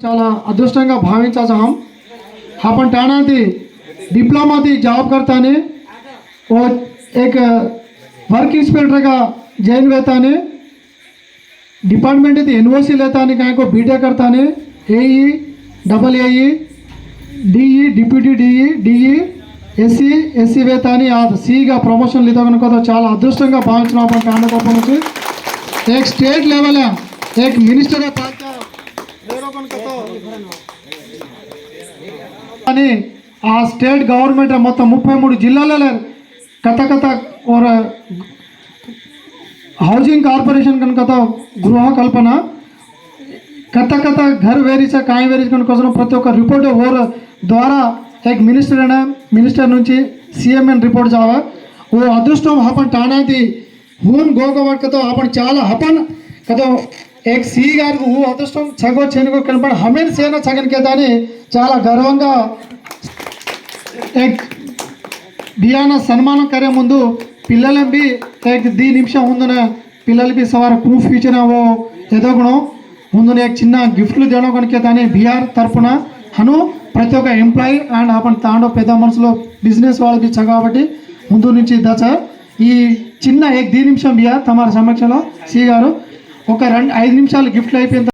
చాలా అదృష్టంగా భావించాల్సి हम अपन टाणा थी डिप्लोमा थी जॉब करता ने वो एक वर्क इंस्पेक्टर का जैन वेता ने डिपार्टमेंट थी एनओसी लेता ने कहीं को बीटेक करता ने AE double AE DE deputy DE DE SC SC वेता ने आ सी का प्रमोशन लेता कనుక तो చాలా అదృష్టంగా భావించిన अपन टाणा को अपन एक स्टेट लेवल है एक मिनिस्टर का అని ఆ స్టేట్ గవర్నమెంట్ మొత్తం 33 జిల్లాలలో కథ और हाउसिंग कॉर्पोरेशन कనుక गृह कल्पना कथ घर वेरी से काय वेरी कనుక प्रति ఒక్క रिपोर्ट और द्वारा एक मिनिस्टर నుంచి सीएमएन रिपोर्ट जावा वो अदृष्टम आपण टाणा थी हून गोगवट तो आपण చాలా आपण कतो एक सी गार वो अदृष्टम छगो छेनको कनपड हमें सेना छगन के दानी చాలా గర్వంగా एक दियाना सम्मान करे मुंदु पिल्लल भी एक 2 निमिष मुंदने पिल्लल भी सवार प्रूफ इच्छिना वो एदोगणो मुंदने एक చిన్న గిఫ్ట్లు దేణో కనుక దాని బిఆర్ తరపున హను ప్రతి ఒక్క ఎంప్లాయీ అండ్ आपण తాండో పెద్ద మనసులో బిజినెస్ వాళ్ళకి చగాబట్టి ముందు నుంచి దచ ఈ చిన్న एक 2 నిమిషం బిఆర్ తమ సమక్షంలో సి గారు ఒక 5 నిమిషాలు గిఫ్ట్లు అయిపోయిన